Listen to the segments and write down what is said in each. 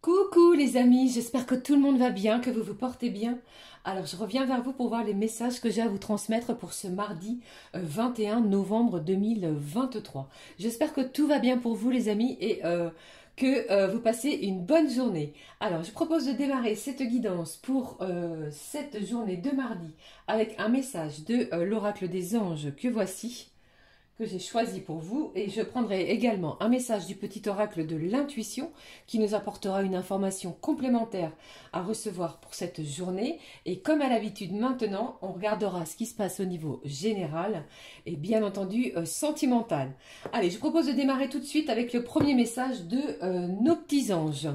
Coucou les amis, j'espère que tout le monde va bien, que vous vous portez bien. Alors je reviens vers vous pour voir les messages que j'ai à vous transmettre pour ce mardi 21 novembre 2023. J'espère que tout va bien pour vous les amis et que vous passez une bonne journée. Alors je propose de démarrer cette guidance pour cette journée de mardi avec un message de l'oracle des anges que voici, que j'ai choisi pour vous, et je prendrai également un message du petit oracle de l'intuition qui nous apportera une information complémentaire à recevoir pour cette journée. Et comme à l'habitude maintenant, on regardera ce qui se passe au niveau général et bien entendu sentimental. Allez, je propose de démarrer tout de suite avec le premier message de nos petits anges.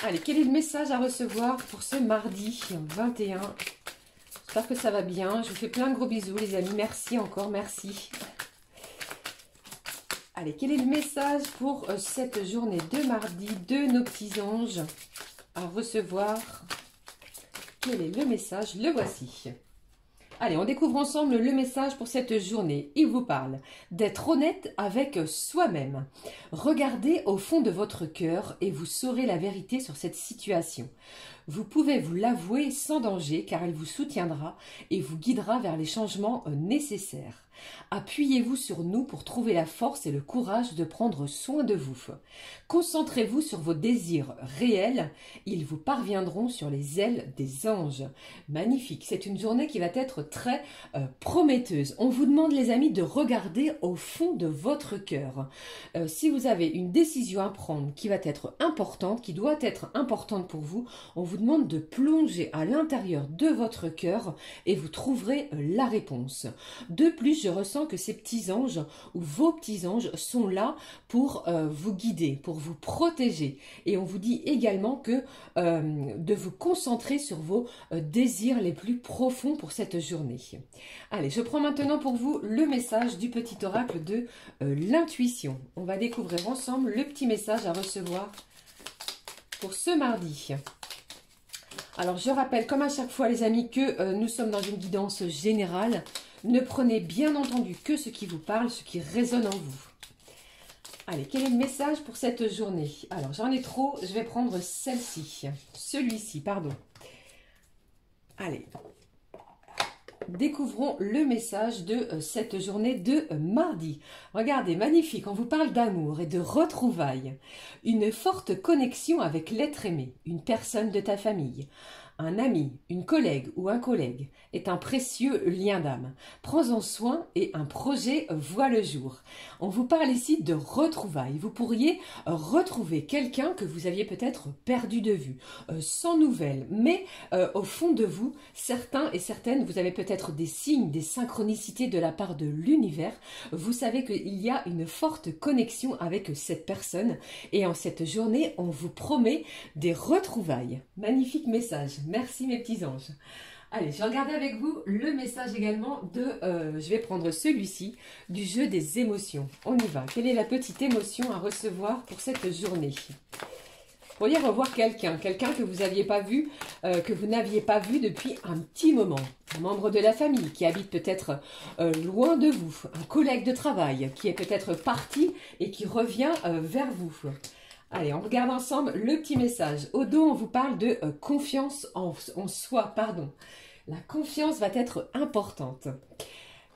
Allez, quel est le message à recevoir pour ce mardi 21? J'espère que ça va bien. Je vous fais plein de gros bisous les amis. Merci encore, merci. Allez, quel est le message pour cette journée de mardi de nos petits anges à recevoir? Quel est le message? Le voici. Allez, on découvre ensemble le message pour cette journée. Il vous parle d'être honnête avec soi-même. Regardez au fond de votre cœur et vous saurez la vérité sur cette situation. Vous pouvez vous l'avouer sans danger car elle vous soutiendra et vous guidera vers les changements nécessaires. Appuyez-vous sur nous pour trouver la force et le courage de prendre soin de vous. Concentrez-vous sur vos désirs réels, ils vous parviendront sur les ailes des anges. Magnifique, c'est une journée qui va être très prometteuse. On vous demande les amis de regarder au fond de votre cœur. Si vous avez une décision à prendre qui va être importante, qui doit être importante pour vous, on vous demande de plonger à l'intérieur de votre cœur et vous trouverez la réponse. De plus, je ressens que ces petits anges ou vos petits anges sont là pour vous guider, pour vous protéger. Et on vous dit également que de vous concentrer sur vos désirs les plus profonds pour cette journée. Allez, je prends maintenant pour vous le message du petit oracle de l'intuition. On va découvrir ensemble le petit message à recevoir pour ce mardi. Alors, je rappelle, comme à chaque fois, les amis, que nous sommes dans une guidance générale. Ne prenez bien entendu que ce qui vous parle, ce qui résonne en vous. Allez, quel est le message pour cette journée? Alors, j'en ai trop, je vais prendre celle-ci. Celui-ci, pardon. Allez. Découvrons le message de cette journée de mardi. Regardez, magnifique, on vous parle d'amour et de retrouvailles. Une forte connexion avec l'être aimé, une personne de ta famille. Un ami, une collègue ou un collègue est un précieux lien d'âme. Prends-en soin et un projet voit le jour. On vous parle ici de retrouvailles. Vous pourriez retrouver quelqu'un que vous aviez peut-être perdu de vue, sans nouvelles. Mais au fond de vous, certains et certaines, vous avez peut-être des signes, des synchronicités de la part de l'univers. Vous savez qu'il y a une forte connexion avec cette personne. Et en cette journée, on vous promet des retrouvailles. Magnifique message. Merci mes petits anges. Allez, je vais regarder avec vous le message également de, je vais prendre celui-ci, du jeu des émotions. On y va. Quelle est la petite émotion à recevoir pour cette journée? Vous pourriez revoir quelqu'un que vous n'aviez pas vu, que vous n'aviez pas vu depuis un petit moment. Un membre de la famille qui habite peut-être loin de vous. Un collègue de travail qui est peut-être parti et qui revient vers vous. Allez, on regarde ensemble le petit message. Au dos, on vous parle de confiance en soi, pardon. La confiance va être importante.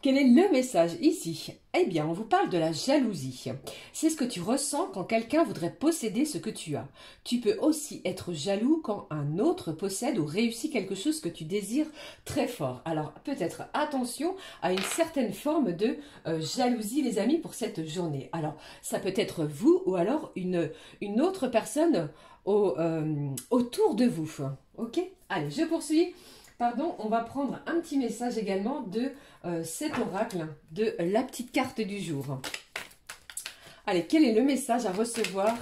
Quel est le message ici? Eh bien, on vous parle de la jalousie. C'est ce que tu ressens quand quelqu'un voudrait posséder ce que tu as. Tu peux aussi être jaloux quand un autre possède ou réussit quelque chose que tu désires très fort. Alors, peut-être attention à une certaine forme de jalousie, les amis, pour cette journée. Alors, ça peut être vous ou alors une autre personne autour de vous. Ok? Allez, je poursuis. Pardon, on va prendre un petit message également de cet oracle, de la petite carte du jour. Allez, quel est le message à recevoir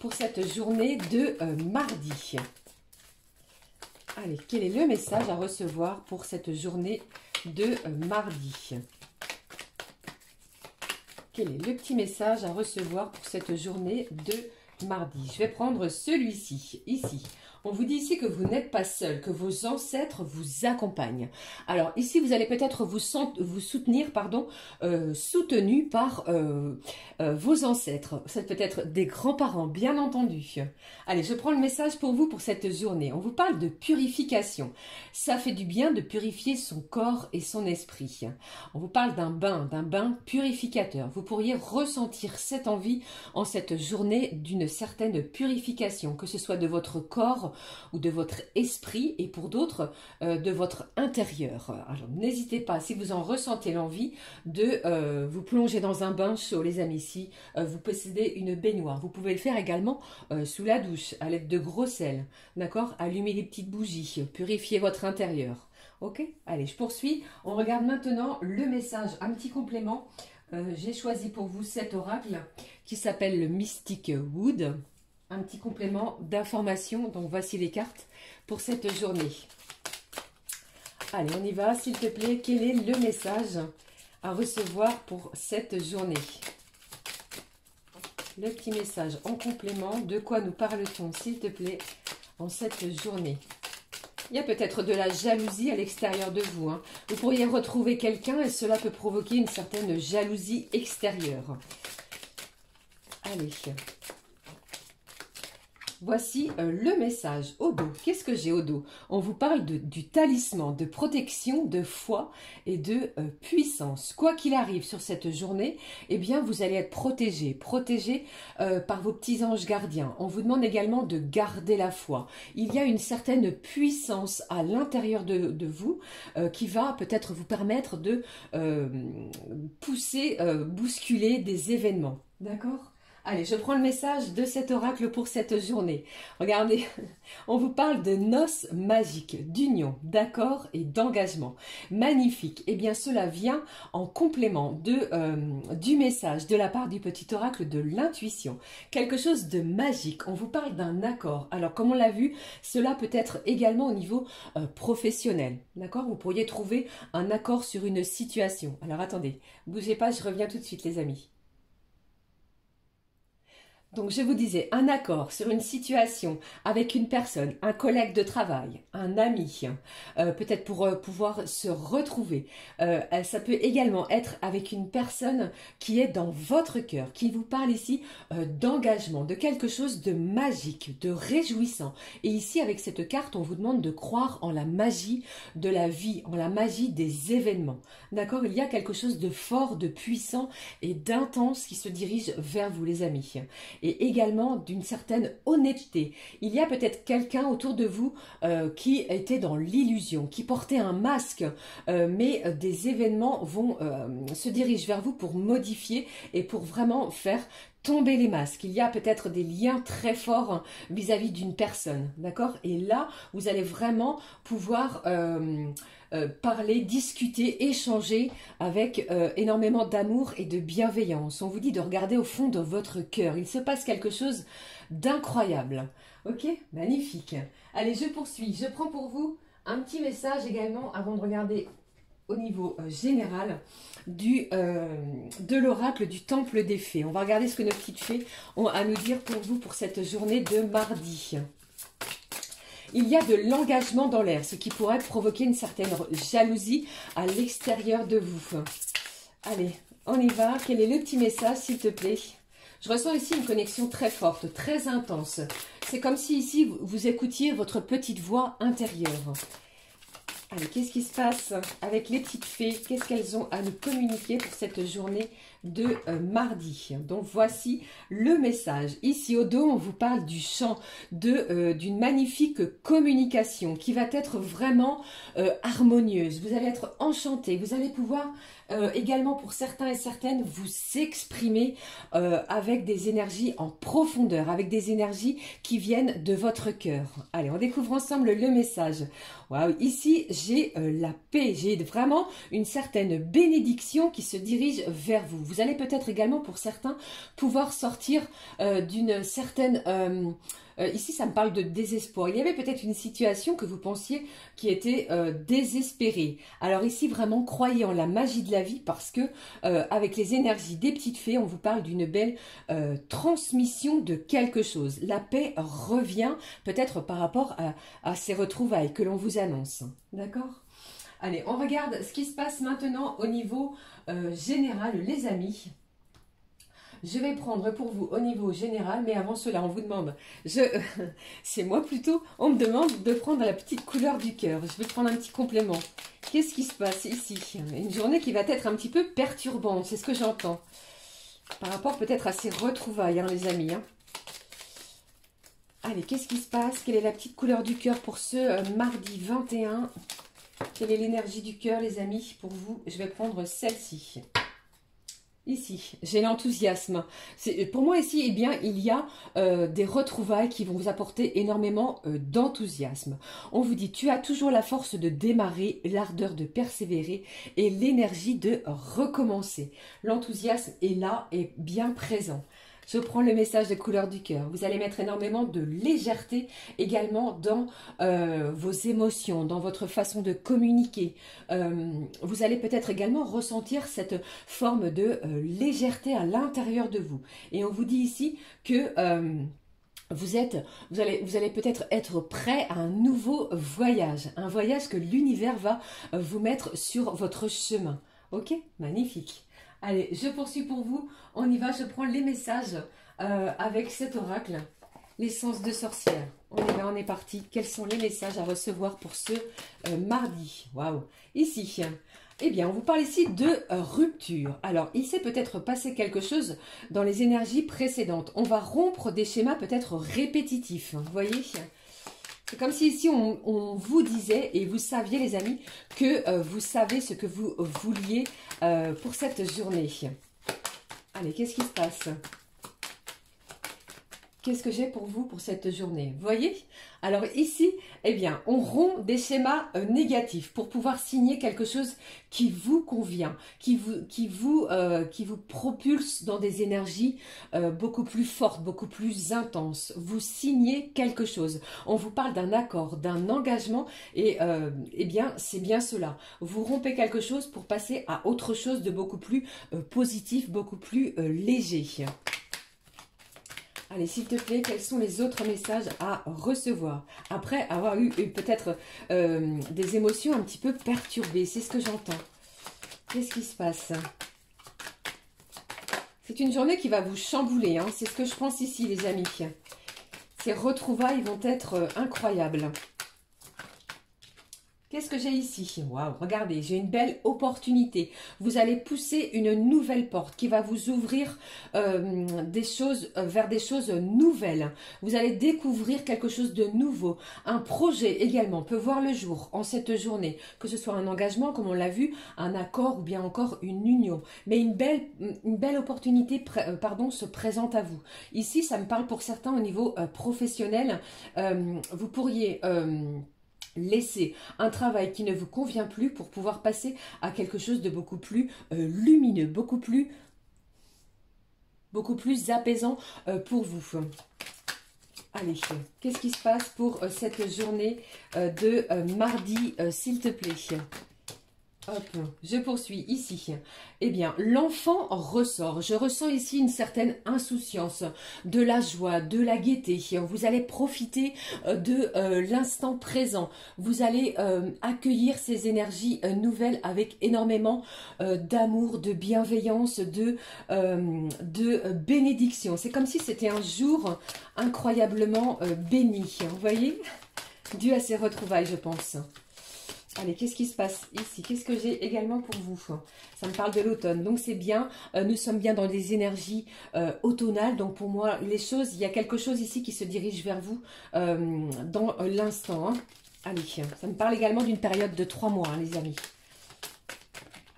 pour cette journée de mardi? Allez, quel est le message à recevoir pour cette journée de mardi? Quel est le petit message à recevoir pour cette journée de mardi? Je vais prendre celui-ci, ici. On vous dit ici que vous n'êtes pas seul, que vos ancêtres vous accompagnent. Alors ici, vous allez peut-être vous soutenir, soutenu par vos ancêtres. Ça peut être des grands-parents, bien entendu. Allez, je prends le message pour vous pour cette journée. On vous parle de purification. Ça fait du bien de purifier son corps et son esprit. On vous parle d'un bain purificateur. Vous pourriez ressentir cette envie en cette journée d'une certaine purification, que ce soit de votre corps ou de votre esprit et pour d'autres de votre intérieur. Alors n'hésitez pas, si vous en ressentez l'envie, de vous plonger dans un bain chaud, les amis. Si vous possédez une baignoire, vous pouvez le faire également sous la douche à l'aide de gros sel, d'accord? Allumez les petites bougies, purifiez votre intérieur. Ok, allez, je poursuis. On regarde maintenant le message, un petit complément. J'ai choisi pour vous cet oracle qui s'appelle le Mystic Wood. Un petit complément d'information. Donc voici les cartes pour cette journée. Allez, on y va. S'il te plaît, quel est le message à recevoir pour cette journée? Le petit message en complément. De quoi nous parle-t-on, s'il te plaît, en cette journée? Il y a peut-être de la jalousie à l'extérieur de vous. Hein. Vous pourriez retrouver quelqu'un et cela peut provoquer une certaine jalousie extérieure. Allez. Voici le message au dos. Qu'est-ce que j'ai au dos? On vous parle du talisman, de protection, de foi et de puissance. Quoi qu'il arrive sur cette journée, eh bien, vous allez être protégé par vos petits anges gardiens. On vous demande également de garder la foi. Il y a une certaine puissance à l'intérieur de vous qui va peut-être vous permettre de bousculer des événements. D'accord ? Allez, je prends le message de cet oracle pour cette journée. Regardez, on vous parle de noces magiques, d'union, d'accord et d'engagement. Magnifique. Eh bien, cela vient en complément du message de la part du petit oracle de l'intuition. Quelque chose de magique. On vous parle d'un accord. Alors, comme on l'a vu, cela peut être également au niveau professionnel. D'accord? Vous pourriez trouver un accord sur une situation. Alors, attendez, bougez pas, je reviens tout de suite, les amis. Donc, je vous disais, un accord sur une situation avec une personne, un collègue de travail, un ami, peut-être pour pouvoir se retrouver. Ça peut également être avec une personne qui est dans votre cœur, qui vous parle ici d'engagement, de quelque chose de magique, de réjouissant. Et ici, avec cette carte, on vous demande de croire en la magie de la vie, en la magie des événements. D'accord? Il y a quelque chose de fort, de puissant et d'intense qui se dirige vers vous, les amis. Et également d'une certaine honnêteté. Il y a peut-être quelqu'un autour de vous qui était dans l'illusion, qui portait un masque, mais des événements se dirigent vers vous pour modifier et pour vraiment faire tomber les masques. Il y a peut-être des liens très forts vis-à-vis d'une personne, d'accord? Et là, vous allez vraiment pouvoir parler, discuter, échanger avec énormément d'amour et de bienveillance. On vous dit de regarder au fond de votre cœur. Il se passe quelque chose d'incroyable. Ok? Magnifique. Allez, je poursuis. Je prends pour vous un petit message également avant de regarder au niveau général de l'oracle du temple des fées. On va regarder ce que nos petites fées ont à nous dire pour vous pour cette journée de mardi. Il y a de l'engagement dans l'air, ce qui pourrait provoquer une certaine jalousie à l'extérieur de vous. Allez, on y va. Quel est le petit message, s'il te plaît? Je ressens ici une connexion très forte, très intense. C'est comme si ici, vous écoutiez votre petite voix intérieure. Allez, qu'est-ce qui se passe avec les petites fées? Qu'est-ce qu'elles ont à nous communiquer pour cette journée de mardi? Donc, voici le message. Ici, au dos, on vous parle du chant, d'une magnifique communication qui va être vraiment harmonieuse. Vous allez être enchanté. Vous allez pouvoir également, pour certains et certaines, vous exprimer avec des énergies en profondeur, avec des énergies qui viennent de votre cœur. Allez, on découvre ensemble le message. Waouh, ici, j'ai la paix. J'ai vraiment une certaine bénédiction qui se dirige vers vous. Vous allez peut-être également, pour certains, pouvoir sortir d'une certaine... ici, ça me parle de désespoir. Il y avait peut-être une situation que vous pensiez qui était désespérée. Alors ici, vraiment, croyez en la magie de la vie parce que avec les énergies des petites fées, on vous parle d'une belle transmission de quelque chose. La paix revient peut-être par rapport à ces retrouvailles que l'on vous annonce. D'accord ? Allez, on regarde ce qui se passe maintenant au niveau général, les amis. Je vais prendre pour vous au niveau général, mais avant cela, on vous demande, c'est moi plutôt, on me demande de prendre la petite couleur du cœur. Je vais prendre un petit complément. Qu'est-ce qui se passe ici? Une journée qui va être un petit peu perturbante, c'est ce que j'entends. Par rapport peut-être à ces retrouvailles, hein, les amis. Hein. Allez, qu'est-ce qui se passe? Quelle est la petite couleur du cœur pour ce mardi 21? Quelle est l'énergie du cœur, les amis, pour vous? Je vais prendre celle-ci. Ici, j'ai l'enthousiasme. Pour moi, ici, eh bien, il y a des retrouvailles qui vont vous apporter énormément d'enthousiasme. On vous dit, tu as toujours la force de démarrer, l'ardeur de persévérer et l'énergie de recommencer. L'enthousiasme est là et bien présent. Je prends le message de couleur du cœur. Vous allez mettre énormément de légèreté également dans vos émotions, dans votre façon de communiquer. Vous allez peut-être également ressentir cette forme de légèreté à l'intérieur de vous. Et on vous dit ici que vous allez peut-être être prêt à un nouveau voyage. Un voyage que l'univers va vous mettre sur votre chemin. Ok? Magnifique. Allez, je poursuis pour vous. On y va, je prends les messages avec cet oracle. L'essence de sorcière. On y va, on est parti. Quels sont les messages à recevoir pour ce mardi? Waouh! Ici, eh bien, on vous parle ici de rupture. Alors, il s'est peut-être passé quelque chose dans les énergies précédentes. On va rompre des schémas peut-être répétitifs. Vous voyez? C'est comme si ici on vous disait, et vous saviez les amis, que vous savez ce que vous vouliez pour cette journée. Allez, qu'est-ce qui se passe? Qu'est-ce que j'ai pour vous pour cette journée? Vous voyez? Alors ici, eh bien, on rompt des schémas négatifs pour pouvoir signer quelque chose qui vous convient, qui vous propulse dans des énergies beaucoup plus fortes, beaucoup plus intenses. Vous signez quelque chose. On vous parle d'un accord, d'un engagement et eh bien, c'est bien cela. Vous rompez quelque chose pour passer à autre chose de beaucoup plus positif, beaucoup plus léger. Allez, s'il te plaît, quels sont les autres messages à recevoir? Après avoir eu peut-être des émotions un petit peu perturbées, c'est ce que j'entends. Qu'est-ce qui se passe? C'est une journée qui va vous chambouler, hein, c'est ce que je pense ici, les amis. Ces retrouvailles vont être incroyables. Qu'est-ce que j'ai ici? Waouh, regardez, j'ai une belle opportunité. Vous allez pousser une nouvelle porte qui va vous ouvrir des choses vers des choses nouvelles. Vous allez découvrir quelque chose de nouveau. Un projet également peut voir le jour en cette journée, que ce soit un engagement, comme on l'a vu, un accord ou bien encore une union. Mais une belle opportunité se présente à vous. Ici, ça me parle pour certains au niveau professionnel. Vous pourriez... laisser un travail qui ne vous convient plus pour pouvoir passer à quelque chose de beaucoup plus lumineux, beaucoup plus apaisant pour vous. Allez, qu'est-ce qui se passe pour cette journée de mardi, s'il te plaît? Hop, je poursuis ici. Eh bien, l'enfant ressort. Je ressens ici une certaine insouciance, de la joie, de la gaieté. Vous allez profiter de l'instant présent. Vous allez accueillir ces énergies nouvelles avec énormément d'amour, de bienveillance, de bénédiction. C'est comme si c'était un jour incroyablement béni. Vous voyez? Dû à ces retrouvailles, je pense. Allez, qu'est-ce qui se passe ici? Qu'est-ce que j'ai également pour vous? Ça me parle de l'automne, donc c'est bien. Nous sommes bien dans des énergies automnales. Donc pour moi, les choses, il y a quelque chose ici qui se dirige vers vous dans l'instant. Hein. Allez, ça me parle également d'une période de 3 mois, hein, les amis.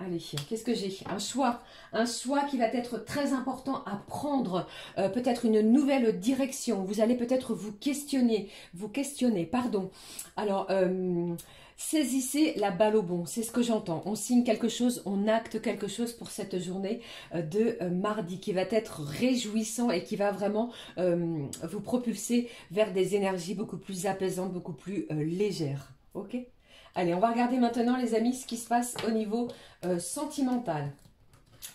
Allez, qu'est-ce que j'ai? Un choix qui va être très important à prendre, peut-être une nouvelle direction. Vous allez peut-être vous questionner, pardon. Alors, saisissez la balle au bond, c'est ce que j'entends. On signe quelque chose, on acte quelque chose pour cette journée de mardi qui va être réjouissant et qui va vraiment vous propulser vers des énergies beaucoup plus apaisantes, beaucoup plus légères. Ok? Allez, on va regarder maintenant, les amis, ce qui se passe au niveau sentimental.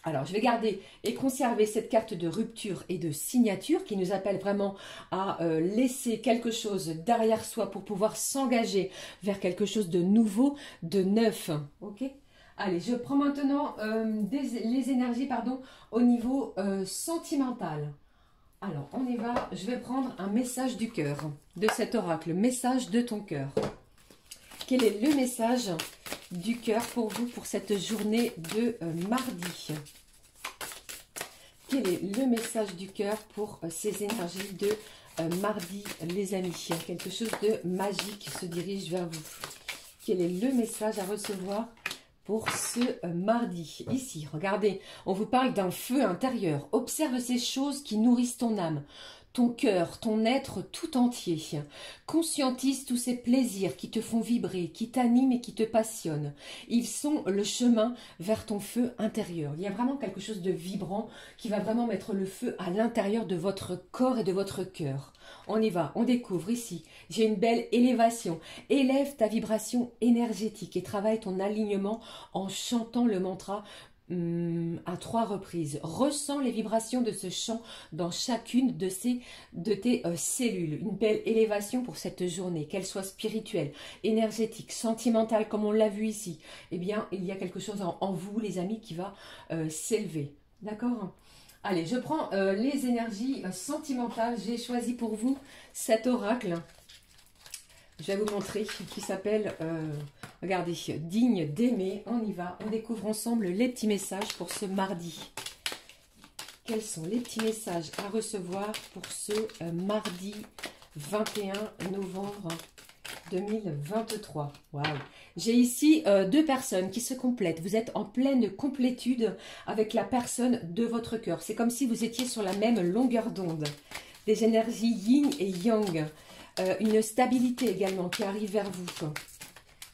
Alors, je vais garder et conserver cette carte de rupture et de signature qui nous appelle vraiment à laisser quelque chose derrière soi pour pouvoir s'engager vers quelque chose de nouveau, de neuf. Ok? Allez, je prends maintenant les énergies au niveau sentimental. Alors, on y va. Je vais prendre un message du cœur de cet oracle, message de ton cœur. Quel est le message du cœur pour vous pour cette journée de mardi? Quel est le message du cœur pour ces énergies de mardi, les amis? Quelque chose de magique se dirige vers vous. Quel est le message à recevoir pour ce mardi? Ici, regardez, on vous parle d'un feu intérieur. Observe ces choses qui nourrissent ton âme, ton cœur, ton être tout entier. Conscientise tous ces plaisirs qui te font vibrer, qui t'animent et qui te passionnent. Ils sont le chemin vers ton feu intérieur. Il y a vraiment quelque chose de vibrant qui va vraiment mettre le feu à l'intérieur de votre corps et de votre cœur. On y va, on découvre ici. J'ai une belle élévation. Élève ta vibration énergétique et travaille ton alignement en chantant le mantra à 3 reprises. Ressens les vibrations de ce chant dans chacune de tes cellules. Une belle élévation pour cette journée, qu'elle soit spirituelle, énergétique, sentimentale, comme on l'a vu ici. Eh bien, il y a quelque chose en vous, les amis, qui va s'élever. D'accord ? Allez, je prends les énergies sentimentales. J'ai choisi pour vous cet oracle. Je vais vous montrer, qui s'appelle, regardez, digne d'aimer. On y va, on découvre ensemble les petits messages pour ce mardi. Quels sont les petits messages à recevoir pour ce mardi 21 novembre 2023. Waouh! J'ai ici 2 personnes qui se complètent. Vous êtes en pleine complétude avec la personne de votre cœur. C'est comme si vous étiez sur la même longueur d'onde. Des énergies yin et yang. Une stabilité également qui arrive vers vous.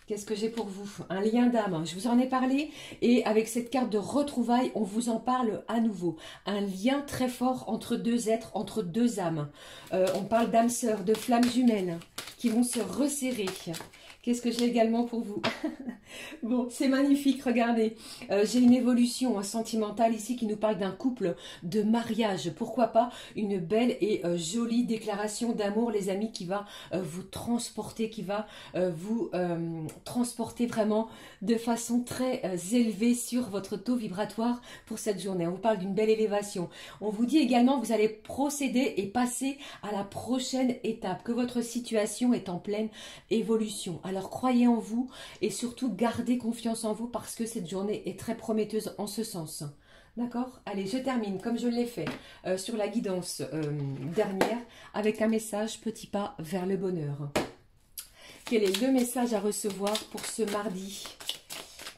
Qu'est-ce que j'ai pour vous? Un lien d'âme, je vous en ai parlé et avec cette carte de retrouvailles, on vous en parle à nouveau. Un lien très fort entre 2 êtres, entre 2 âmes. On parle d'âmes sœurs, de flammes jumelles qui vont se resserrer. Qu'est-ce que j'ai également pour vous? Bon, c'est magnifique, regardez. J'ai une évolution sentimentale ici qui nous parle d'un couple, de mariage. Pourquoi pas une belle et jolie déclaration d'amour, les amis, qui va vous transporter, qui va vous transporter vraiment de façon très élevée sur votre taux vibratoire pour cette journée. On vous parle d'une belle élévation. On vous dit également que vous allez procéder et passer à la prochaine étape, que votre situation est en pleine évolution. Alors croyez en vous et surtout gardez confiance en vous parce que cette journée est très prometteuse en ce sens. D'accord? Allez, je termine comme je l'ai fait sur la guidance dernière avec un message petit pas vers le bonheur. Quel est le message à recevoir pour ce mardi?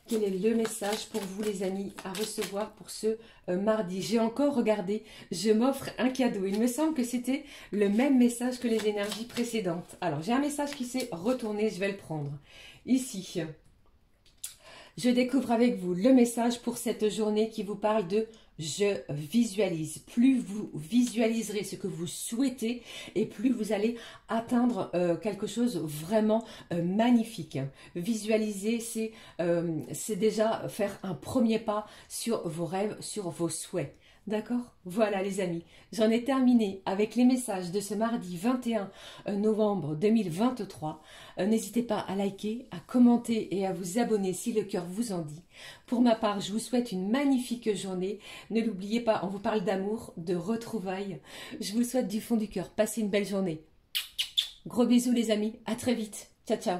Quel est le message pour vous, les amis, à recevoir pour ce mardi? J'ai encore regardé, je m'offre un cadeau. Il me semble que c'était le même message que les énergies précédentes. Alors, j'ai un message qui s'est retourné, je vais le prendre. Ici, je découvre avec vous le message pour cette journée qui vous parle de « je visualise ». Plus vous visualiserez ce que vous souhaitez et plus vous allez atteindre quelque chose vraiment magnifique. Visualiser, c'est déjà faire un premier pas sur vos rêves, sur vos souhaits. D'accord? Voilà les amis, j'en ai terminé avec les messages de ce mardi 21 novembre 2023. N'hésitez pas à liker, à commenter et à vous abonner si le cœur vous en dit. Pour ma part, je vous souhaite une magnifique journée. Ne l'oubliez pas, on vous parle d'amour, de retrouvailles. Je vous souhaite du fond du cœur. Passez une belle journée. Gros bisous les amis, à très vite. Ciao, ciao.